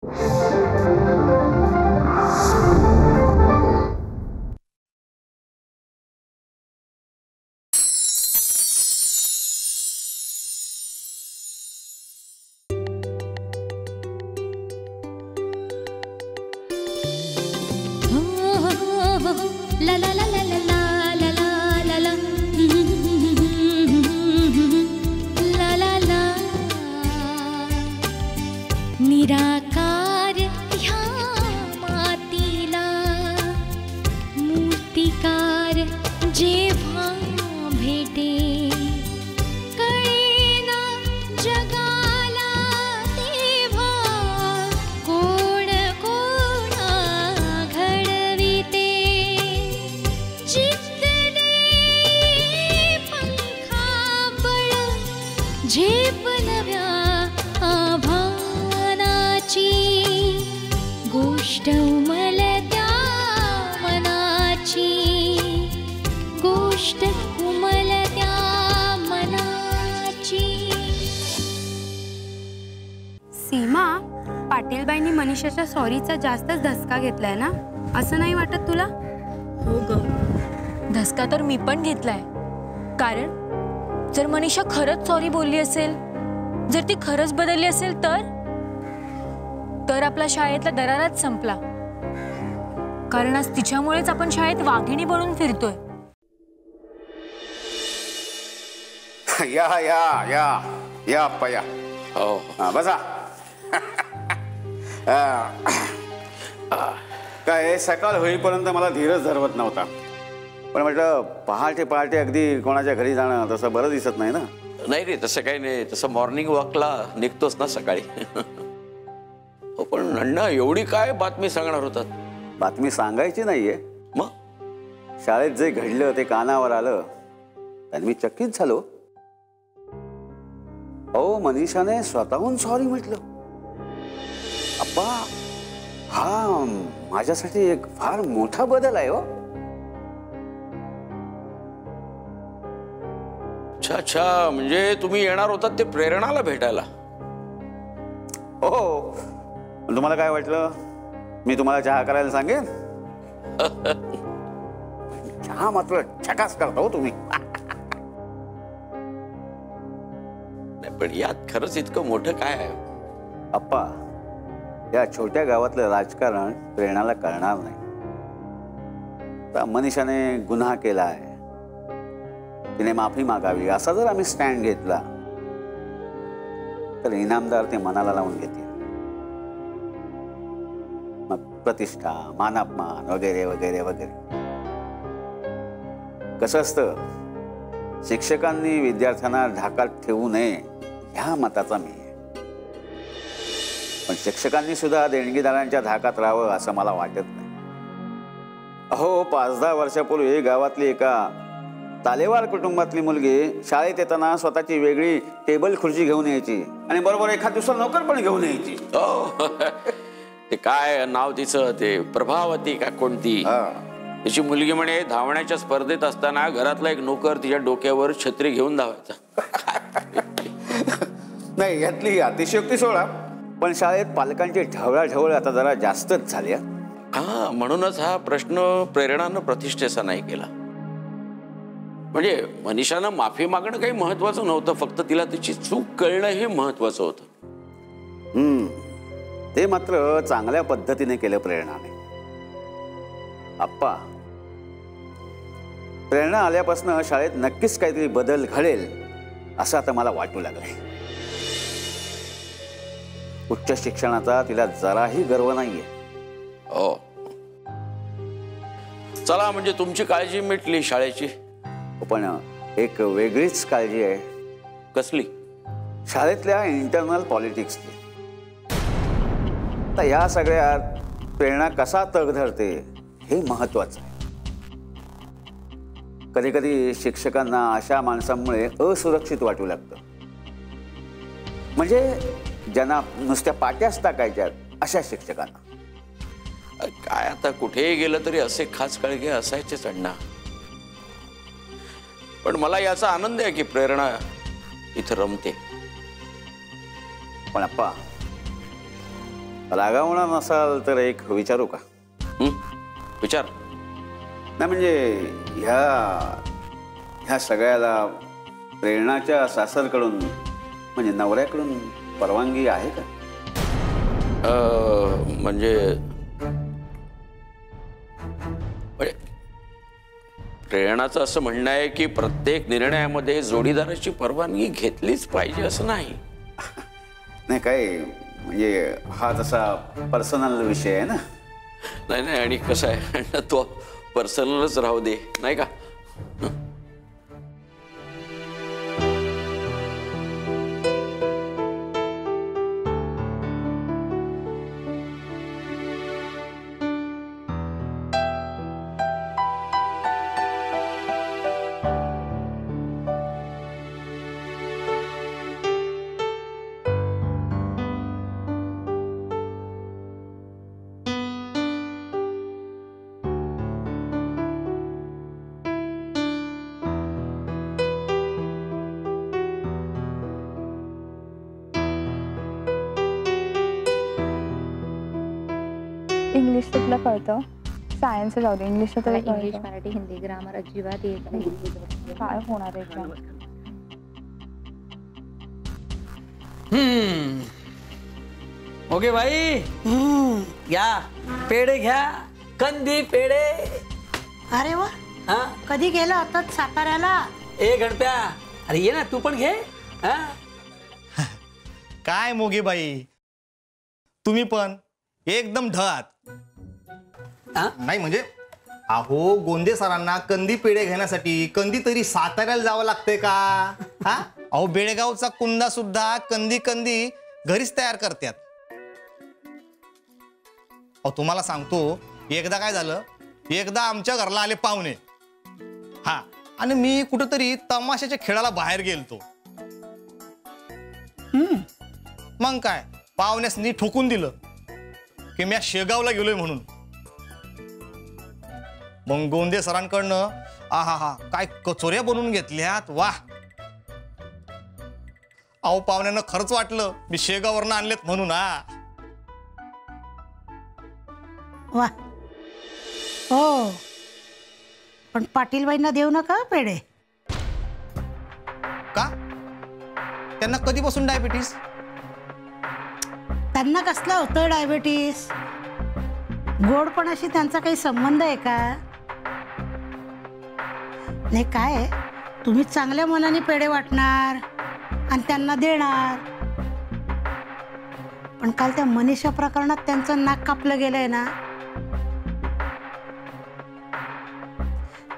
ला ला ला ला ला ला ला ला ला ला ला ला निराकार ह्या मातीला मूर्तिकार जेव्हा भेटे कळेना जगाला तेव्हा कोण कोणा घडविते चित्तने पंखाबळ झेप नव्या आभानाची गोष्ट उमलत्या मनाची गोष्ट उमलत्या मनाची। सीमा, पाटीलबाईंनी मनीषाच्या सॉरीचा जास्तच धसका घेतलाय ना, असं नाही वाटत तुला? हो ग, धसका तर मी पण घेतलाय। कारण जर मनीषा खरंच सॉरी बोलली असेल, जर ती खरंच बदलली असेल तर आपला शाळेतला दराराच संपला। कारण आज तिच्यामुळेच आपण शाळेत वाघिणी बनून फिरतोय। या या या या अप्पा या। हो बसा। काय सकाळ होईपर्यंत मला धीरच धरवत नव्हता, पण म्हटलं पहाटे पहाटे अगदी कोणाच्या घरी जाणं तसं बरं दिसत नाही ना। नाही रे, तसं काही नाही, तसं मॉर्निंग वॉकला निघतोस ना सकाळी। हो पण अण्णा, एवढी काय बातमी सांगणार होतात? बातमी सांगायची नाहीये, मग शाळेत जे घडलं ते कानावर आलं आणि मी चकित झालो। अहो, मनीषाने स्वतःहून सॉरी म्हटलं। अप्पा, हा माझ्यासाठी एक फार मोठा बदल आहे हो। अच्छा अच्छा, म्हणजे तुम्ही येणार होतात ते प्रेरणाला भेटायला? हो, तुम्हाला काय वाटलं मी तुम्हाला चहा करायला सांगेन? चहा मात्र झकास करता हो तुम्ही। नाही पण यात खरंच इतकं मोठं काय आहे? अप्पा, या छोट्या गावातलं राजकारण प्रेरणाला कळणार नाही। तर मनीषाने गुन्हा केलाय, तिने माफी मागावी असा जर आम्ही स्टँड घेतला तर इनामदार ते मनाला लावून घेतील। मग प्रतिष्ठा, मानापमान वगैरे वगैरे वगैरे। कसं असतं, शिक्षकांनी विद्यार्थ्यांना ढाकात ठेवू नये ह्या मताचा मी आहे, पण शिक्षकांनी सुद्धा देणगीदारांच्या धाकात राहावं असं मला वाटत नाही। अहो, 5-10 वर्षापूर्वी गावातली एका तालेवार कुटुंबातली मुलगी शाळेत येताना स्वतःची वेगळी टेबल खुर्ची घेऊन यायची आणि बरोबर एखाद दिवसाला नोकर पण घेऊन यायची। ते काय नाव तिचं, ते प्रभावती का कोणती, तिची मुलगी म्हणे धावण्याच्या स्पर्धेत असताना घरातला एक नोकर तिच्या डोक्यावर छत्री घेऊन धावायचा। नाही, यातली अतिशयोक्ती सोडा, पण शाळेत पालकांची ढवळाढवळ आता जरा जास्तच झाली। हा, म्हणूनच हा प्रश्न प्रेरणानं प्रतिष्ठेचा नाही केला। म्हणजे मनीषानं माफी मागणं काही महत्वाचं नव्हतं, फक्त तिला तिची चूक कळणं हे महत्वाचं होतं। ते मात्र चांगल्या पद्धतीने केलं प्रेरणाने। अप्पा, प्रेरणा आल्यापासून शाळेत नक्कीच काहीतरी बदल घडेल असं आता मला वाटू लागलंय। उच्च शिक्षणाचा तिला जराही गर्व नाहीये। हो, चला म्हणजे तुमची काळजी मिटली शाळेची। पण एक वेगळीच काळजी आहे। कसली? शाळेतल्या इंटरनल पॉलिटिक्सची। तर या सगळ्यात प्रेरणा कसा तग धरते हे महत्वाचं आहे। कधी कधी शिक्षकांना अशा माणसांमुळे असुरक्षित वाटू लागतं, म्हणजे ज्यांना नुसत्या पाट्याच टाकायच्या अशा शिक्षकांना। काय आता कुठेही गेलं तरी असे खास कळगे असायचेच अण्णा। पण मला याचा आनंद आहे की प्रेरणा इथं रमते। पण अप्पा, रागावणार नसाल तर एक विचारू का? विचार. नाही म्हणजे ह्या सगळ्याला प्रेरणाच्या सासरकडून म्हणजे नवऱ्याकडून परवानगी आहे का? म्हणजे प्रेरणाचं असं म्हणणं आहे की प्रत्येक निर्णयामध्ये जोडीदाराची परवानगी घेतलीच पाहिजे असं नाही. नाही काय म्हणजे हा तसा पर्सनल विषय आहे ना. नाही नाही, आणि कसं आहे तो पर्सनलच राहू दे नाही का. इंग्लिश तुला कळतं, सायन्स जाऊ दे, इंग्लिश तर इंग्लिश मराठी हिंदी ग्रामर अजिबात येत नाही. काय होणार आहे? ओके भाई, घ्या पेढे घ्या, कंदी पेढे. अरे वा, हा कधी गेला होता साताऱ्याला? ए गणप्या, अरे ये ना तू पण घे. हा काय मोगे बाई, तुम्ही पण एकदम ढळात. नाही म्हणजे अहो, गोंदे सरांना कंदी पेढे घेण्यासाठी कंदी तरी साताऱ्याला जावं लागतंय का? हा अहो, बेळगावचा कुंदा सुद्धा कंदी कंदी घरीच तयार करतात. अहो तुम्हाला सांगतो, एकदा काय झालं, एकदा आमच्या घरला आले पाहुणे. हा, आणि मी कुठेतरी तमाशाच्या खेळाला बाहेर गेलतो. मग काय, पाहुण्यासनी ठोकून दिलं की मी शेगावला गेलोय म्हणून. मग गोंदे सरांकडनं आहा काय कचोऱ्या बनवून घेतल्यात, वाह. अहो पाहुण्यांना खरंच वाटलं मी शेगाववरनं आणलेत म्हणून. हा वा, हो, पण पाटीलबाईंना देऊ नका पेढे. का? त्यांना कधीपासून डायबिटीस? त्यांना कसला होतं डायबिटीस? गोडपणाशी त्यांचा काही संबंध आहे का? नाही काय आहे, तुम्ही चांगल्या मनाने पेढे वाटणार आणि त्यांना देणार. पण काल त्या मनीषा प्रकरणात त्यांचं नाक कापलं गेलंय ना,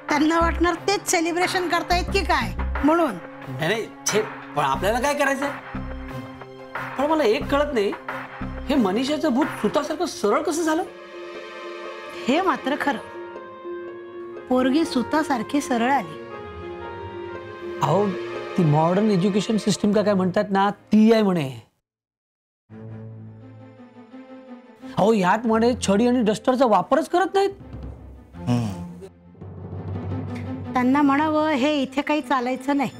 त्यांना वाटणार तेच सेलिब्रेशन करतायत की काय म्हणून. नाही छे, पण आपल्याला काय करायचंय? पण मला एक कळत नाही, हे मनीषाचं भूत सुतासारखं सरळ कसं झालं? हे मात्र खरं, पोरगी सुतासारखी सरळ आली. अहो, ती मॉडर्न एज्युकेशन सिस्टीम का काय म्हणतात ना, ती आहे म्हणे. अहो ह्यात म्हणे छडी आणि डस्टरचा वापरच करत नाहीत. त्यांना म्हणावं हे इथे काही चालायचं नाही.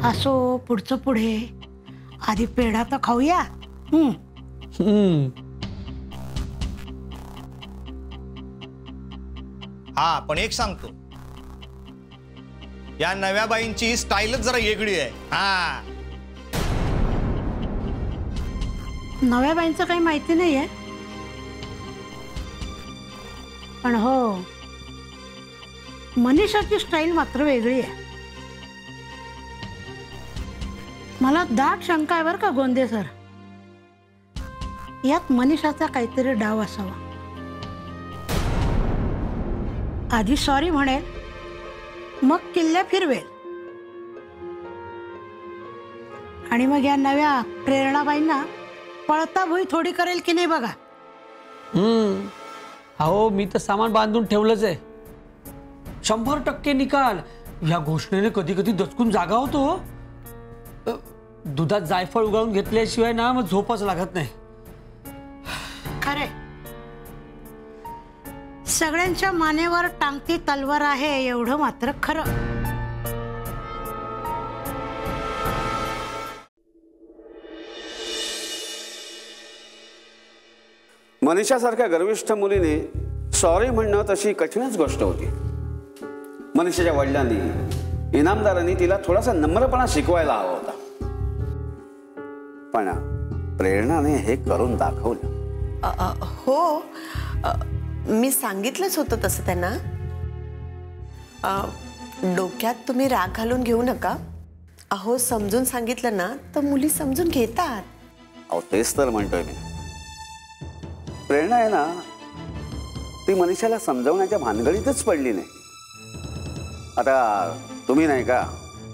असो, पुढचं पुढे, आधी पेढा तर खाऊया. हा, पण एक सांगतो, या नव्या बाईंची स्टाईलच जरा वेगळी आहे. हा, नव्या बाईंचं काही माहिती नाहीये, पण हो, मनीषाची स्टाईल मात्र वेगळी आहे. मला दाट शंका आहे बरं का गोंदे सर, यात मनीषाचा काहीतरी डाव असावा. आधी सॉरी म्हणेल, मग किल्ल्या फिरवेल, आणि मग या नव्या प्रेरणाबाईंना पळता भुई थोडी करेल की नाही बघा. अहो मी तर सामान बांधून ठेवलंच आहे. 100% निकाल या घोषणेने कधी कधी दचकून जागा होतो. दुधात जायफळ उगाळून घेतल्याशिवाय ना मग झोपच लागत नाही. खरे, सगळ्यांच्या मानेवर टांगती तलवार आहे एवढं मात्र खरं. मनीषासारख्या गर्विष्ठ मुलीने सॉरी म्हणणं तशी कठीणच गोष्ट होती. मनीषाच्या वडिलांनी इनामदारांनी तिला थोडासा नम्रपणा शिकवायला हवा होता. पण प्रेरणाने हे करून दाखवलं. हो, मी सांगितलंच होतं तसं त्यांना. डोक्यात तुम्ही राग घालून घेऊ नका. अहो, समजून सांगितलं ना तर मुली समजून घेतात. अहो, तेच तर म्हणतोय मी. प्रेरणा आहे ना, ती मनीषाला समजवण्याच्या भानगडीतच पडली नाही. आता तुम्ही नाही का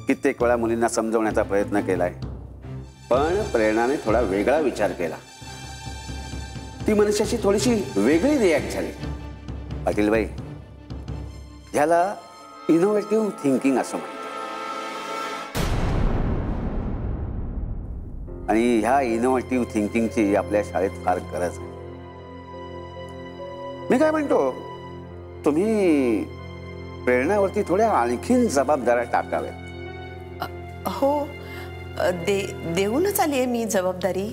कित्येक वेळा मुलींना समजवण्याचा प्रयत्न केलाय, पण प्रेरणाने थोडा वेगळा विचार केला. ती मनीषाची थोडीशी वेगळी रिॲक्ट झाली. पाटील बाई, ह्याला इनोव्हेटिव्ह थिंकिंग असं म्हणतात. आणि ह्या इनोव्हेटिव्ह थिंकिंगची आपल्या शाळेत फार गरज आहे. मी काय म्हणतो, तुम्ही प्रेरणावरती थोड्या आणखीन जबाबदाऱ्या टाकाव्यात. हो, देऊनच आली आहे मी जबाबदारी.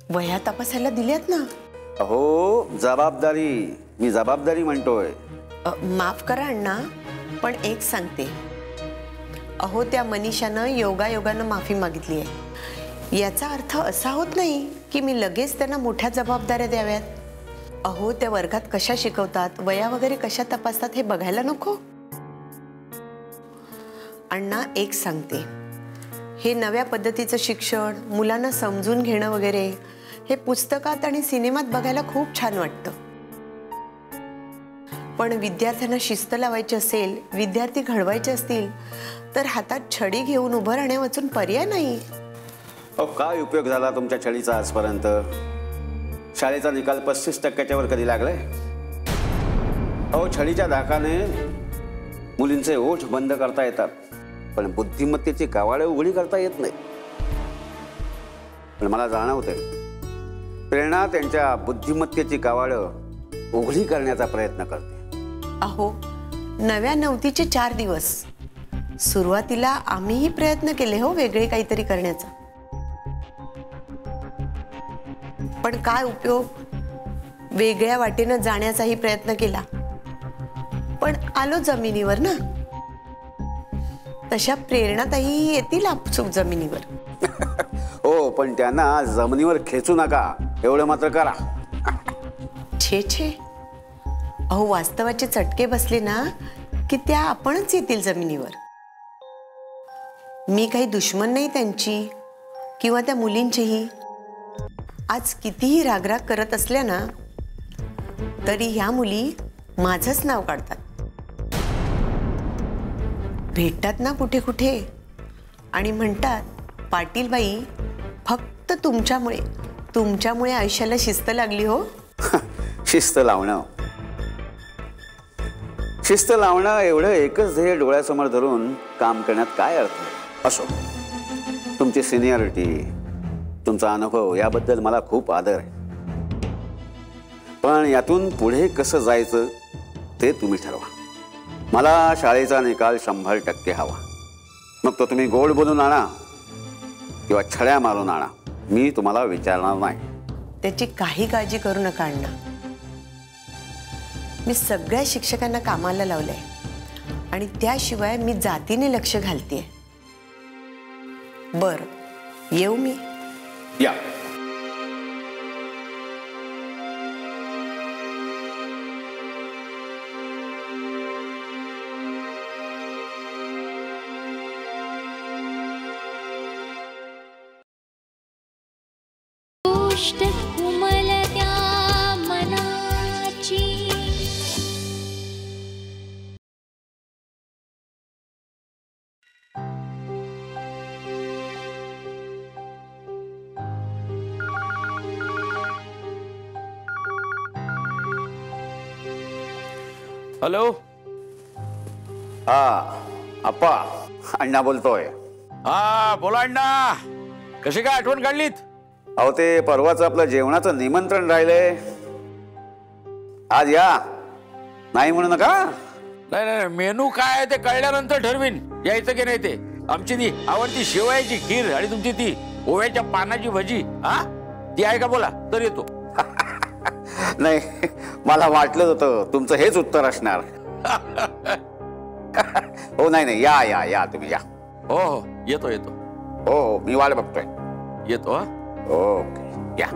वह्या तपासायला दिल्यात ना. हो, जबाबदारी. मी जबाबदारी म्हणतोय. माफ करा अण्णा, पण एक सांगते. अहो, त्या मनीषानं योगायोगानं माफी मागितली आहे. याचा अर्थ असा होत नाही की मी लगेच त्यांना मोठ्या जबाबदाऱ्या द्याव्यात. अहो, त्या वर्गात कशा शिकवतात, वया वगैरे कशा तपासतात हे बघायला नको. अण्णा, एक सांगते, हे नव्या पद्धतीचं शिक्षण, मुलांना समजून घेणं वगैरे हे पुस्तकात आणि सिनेमात बघायला खूप छान वाटतं. पण विद्यार्थ्यांना शिस्त लावायची असेल, विद्यार्थी घडवायचे असतील तर हातात छडी घेऊन उभं राहण्यावाचून पर्याय नाही. अहो, काय उपयोग झाला तुमच्या छडीचा आजपर्यंत? शाळेचा निकाल 35% वर कधी लागलाय? अहो, छडीच्या धाकाने मुलींचे ओठ बंद करता येतात, पण बुद्धिमत्तेची कावाळे उघडी करता येत नाही. पण मला जाणवते, प्रेरणा त्यांच्या बुद्धिमत्तेची कावाळं उघडी करण्याचा प्रयत्न करते. अहो, नव्या नवतीचे 4 दिवस. सुरुवातीला आम्हीही प्रयत्न केले हो वेगळे काहीतरी करण्याचा. पण काय उपयोग? वेगळ्या वाटेनं जाण्याचाही प्रयत्न केला, पण आलो जमिनीवर ना. तशा प्रेरणाताई येतील आपसूक जमिनीवर. हो, पण त्यांना जमिनीवर खेचू नका, एवढं मात्र करा. छे छे, अहो, वास्तवाचे चटके बसले ना की त्या आपणच येतील जमिनीवर. मी काही दुश्मन नाही त्यांची किंवा त्या मुलींचीही. आज कितीही रागराग करत असल्या ना तरी ह्या मुली माझंच नाव काढतात. भेटतात ना कुठे कुठे आणि म्हणतात, पाटील बाई, फक्त तुमच्यामुळे आयुष्याला शिस्त लागली हो. शिस्त लावणं एवढं एकच ध्येय डोळ्यासमोर धरून काम करण्यात काय अर्थ? असो, तुमची सिनियरिटी, तुमचा अनुभव याबद्दल मला खूप आदर आहे. पण यातून पुढे कसं जायचं ते तुम्ही ठरवा. मला शाळेचा निकाल 100% हवा. मग तो तुम्ही गोड बोलून आणा किंवा छड्या मारून आणा, मी तुम्हाला विचारणार नाही. त्याची काही काळजी करू नका अण्णा. मी सगळ्या शिक्षकांना कामाला लावलंय आणि त्याशिवाय मी जातीने लक्ष घालतेय. बरं, येऊ मी? या. गोष्ट उमलत्या मनाची. हॅलो. हा, अप्पा, अण्णा बोलतोय. हा, बोला अण्णा. कशी काय आठवण काढलीत? अहो, ते परवाचं आपलं जेवणाचं निमंत्रण राहिलंय. आज या, नाही म्हणू नका. नाही नाही, मेनू काय आहे ते कळल्यानंतर ठरवीन यायचं की नाही ते. आमची ती आवडती शेवयाची खीर आणि तुमची ती ओव्याच्या पानाची भजी, हा, ती आहे का बोला तर येतो. नाही, मला वाटलंच होतं तुमचं हेच उत्तर असणार. हो नाही, या या या तुम्ही या. हो हो येतो येतो. हो हो मी वाट बघतोय. येतो. ओके या.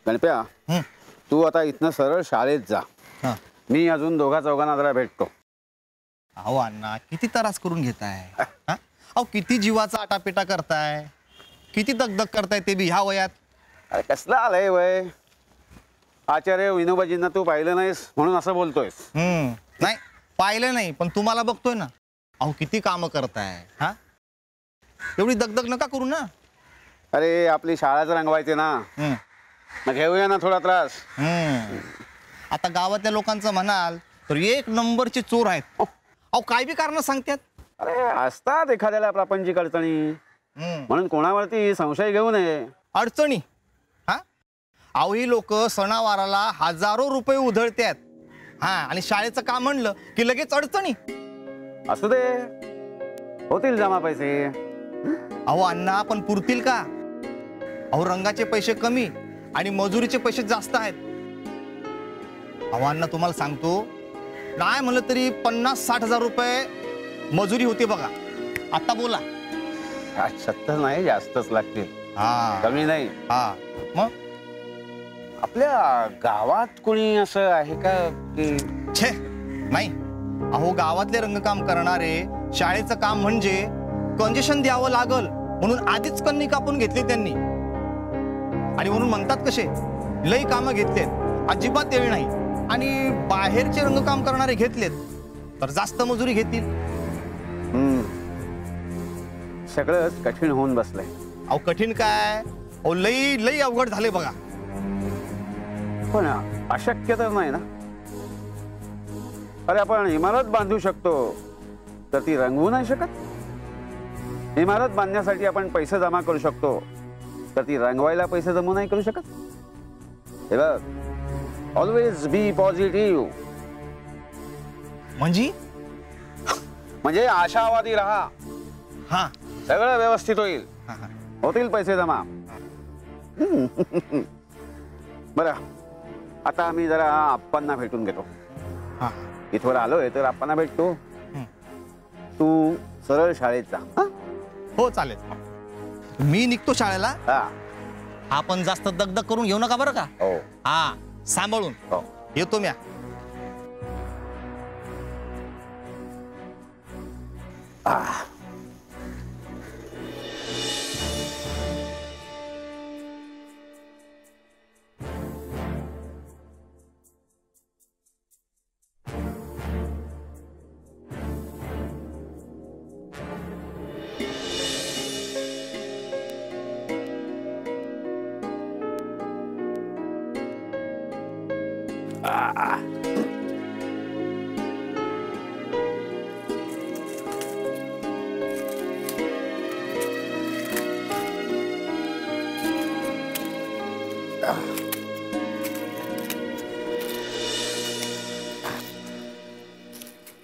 गणप्या, तू आता इथनं सरळ शाळेत जा. मी अजून दोघा चौघांना जरा भेटतो. अहो अण्णा, किती त्रास करून घेताय? अहो किती जीवाचा आटापिटा करताय, किती दगदग करताय ते बी ह्या वयात. अरे कसलं आलंय वय? आचार्य विनोबाजींना तू पाहिलं नाहीस म्हणून असं बोलतोयस? नाही पाहिलं नाही, पण तुम्हाला बघतोय ना. अहो किती कामं करताय. हा एवढी दगदग नका करू ना. अरे आपली शाळाच रंगवायचे ना, मग घेऊया ना थोडा त्रास. आता गावातल्या लोकांचं म्हणाल तर एक नंबरचे चोर आहेत. अहो काय बी कारण सांगतात. अरे असतात एखाद्याला प्रापंचिक अडचणी, म्हणून कोणावरती संशय घेऊ नये. अडचणी? हा अहो ही लोक सणावाराला हजारो रुपये उधळतात. हा आणि शाळेचं काम म्हणलं की लगेच अडचणी. असू दे, होतील जमा पैसे. अहो अण्णा पण पुरतील का? अहो रंगाचे पैसे कमी आणि मजुरीचे पैसे जास्त आहेत. अहो अण्णा तुम्हाला सांगतो, नाही म्हणलं तरी 50-60 हजार रुपये मजुरी होती बघा. आता बोला. 70 नाही, जास्तच लागतील. हा कमी नाही. हा मग आपल्या गावात कोणी असं आहे का की? छे नाही. अहो गावातले रंगकाम करणारे शाळेचं काम म्हणजे कंजेशन द्यावं लागल म्हणून आधीच कन्नी कापून घेतली त्यांनी. आणि म्हणून म्हणतात कसे लई कामं घेतलेत, अजिबात येळ नाही. आणि बाहेरचे रंगकाम करणारे घेतलेत तर जास्त मजुरी घेतील. सगळंच कठीण होऊन बसलंय. अहो कठीण काय? अहो लई लई अवघड झाले बघा. पण अशक्य तर नाही ना. अरे आपण इमारत बांधू शकतो, तर ती रंगवू नाही शकत. इमारत बांधण्यासाठी आपण पैसे जमा करू शकतो, तर ती रंगवायला पैसे जमा नाही करू शकत. हे बघ, ऑलवेज बी पॉझिटिव्ह. म्हणजे आशावादी राहा. हा सगळं व्यवस्थित होईल. होतील पैसे जमा. बरं, आता आम्ही जरा आप्पांना भेटून घेतो. इथवर आलोय तर आप्पांना भेटतो. तू सरळ शाळेत जा. हो चालेल. मी निघतो शाळेला. आपण जास्त दगदग करून घेऊ नका बरं का. हो. हा सांभाळून. हो. येतो म्या.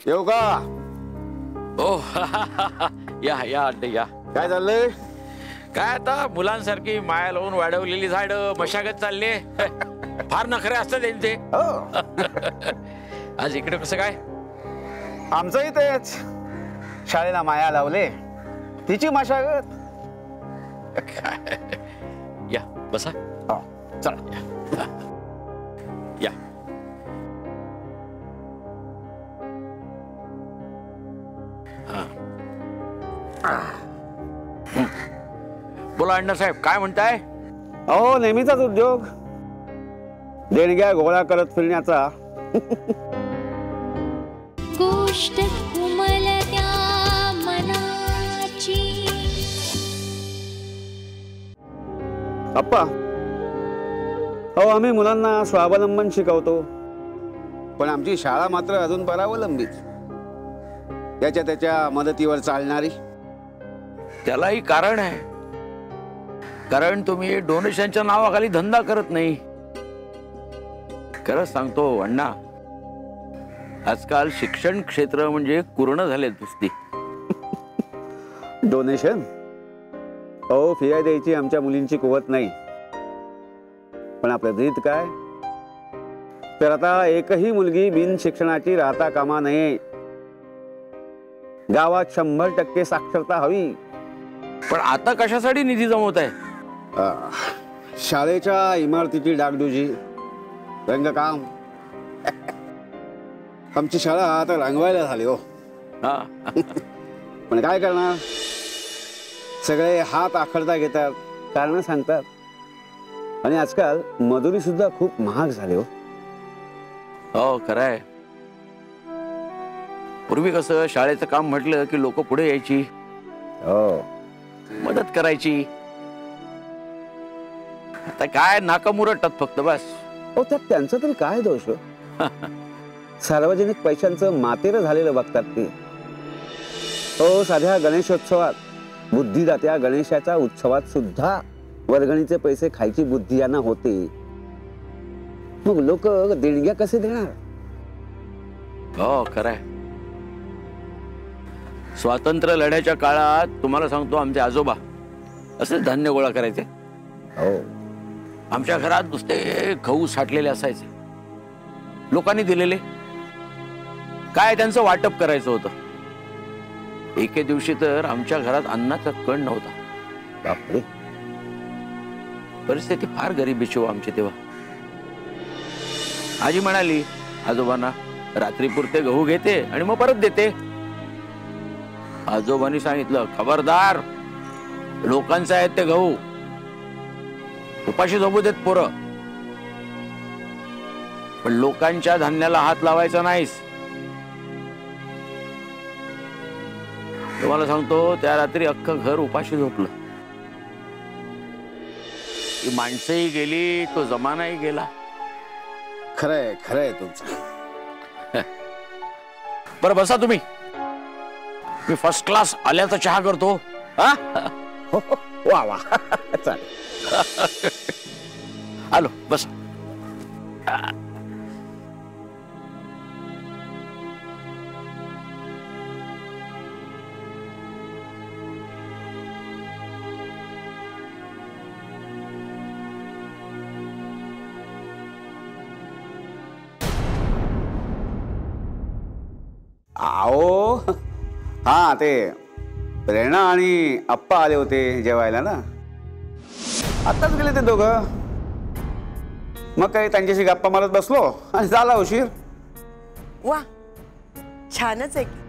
येऊ का? ओ या या अड्डे या. काय चाललंय? काय आता मुलांसारखी माया लावून वाढवलेली झाड मशागत चालली. फार नखरे असतात त्यांचे. आज इकडे कसं काय? आमचंही तेच. शाळेला माया लावले, तिची मशागत. या बसा. चला या. बोला अण्णासाहेब, काय म्हणताय? अहो नेहमीचाच उद्योग, देणग्या गोळा करत फिरण्याचा. गोष्ट उमलत्या मनाची. अप्पा, अहो आम्ही मुलांना स्वावलंबन शिकवतो, पण आमची शाळा मात्र अजून परावलंबीच. त्याच्या त्याच्या मदतीवर चालणारी. त्यालाही कारण आहे. कारण तुम्ही डोनेशनच्या नावाखाली धंदा करत नाही. खरंच सांगतो अण्णा, आजकाल शिक्षण क्षेत्र म्हणजे पूर्ण झाले नुसती. डोनेशन अहो फिया द्यायची आमच्या मुलींची कुवत नाही, पण आपलं रीत काय, तर आता एकही मुलगी बिन शिक्षणाची राहता कामा नये. गावात 100% साक्षरता हवी. पण आता कशासाठी निधी जमवत आहे? शाळेच्या इमारतीची डागडुजी, रंगकाम. आमची शाळा आता रंगवायला झाली हो. पण काय करणार, सगळे हात आखडता घेतात, कारण सांगतात. आणि आजकाल मजुरी सुद्धा खूप महाग झाली हो. हो खरंय. पूर्वी कसं शाळेचं काम म्हटलं की लोक पुढे यायची, हो मदत करायची. आता काय नाकं मुरटतात फक्त बस. हो त्यात त्यांचा तरी काय दोष. सार्वजनिक पैशांचं मातेर झालेलं बघतात ते. हो साध्या गणेशोत्सवात, बुद्धिदात्या गणेशाच्या उत्सवात सुद्धा वर्गणीचे पैसे खायची बुद्धी यांना होते. मग लोक देणग्या कसे देणार? हो खरंय. स्वातंत्र्य लढ्याच्या काळात तुम्हाला सांगतो, आमचे आजोबा असे धान्य गोळा करायचे. हो आमच्या घरात नुसते गहू साठलेले असायचे, लोकांनी दिलेले. काय त्यांचं वाटप करायचं होतं. एके दिवशी तर आमच्या घरात अन्नाचा कण नव्हता. बापरे. परिस्थिती फार गरिबीची हो आमची तेव्हा. आजी म्हणाली आजोबांना, रात्रीपुरते गहू घेते आणि मग परत देते. आजोबांनी सांगितलं, खबरदार, लोकांचे आहेत ते गहू, उपाशी झोपू देत पोरं, पण लोकांच्या धान्याला हात लावायचा नाहीस. तुम्हाला सांगतो, त्या रात्री अख्खं घर उपाशी झोपलं. ती माणसंही गेली, तो जमानाही गेला. खरंय खरंय तुमचं. बरं बसा तुम्ही, मी फर्स्ट क्लास आल्याचा चहा करतो. वा वा चालेल. आलो बस. आओ हा ते प्रेरणा आणि आप्पा आले होते जेवायला ना, आताच गेले ते दोघं. मग काही त्यांच्याशी गप्पा मारत बसलो आणि झाला उशीर. वा, छानच आहे की.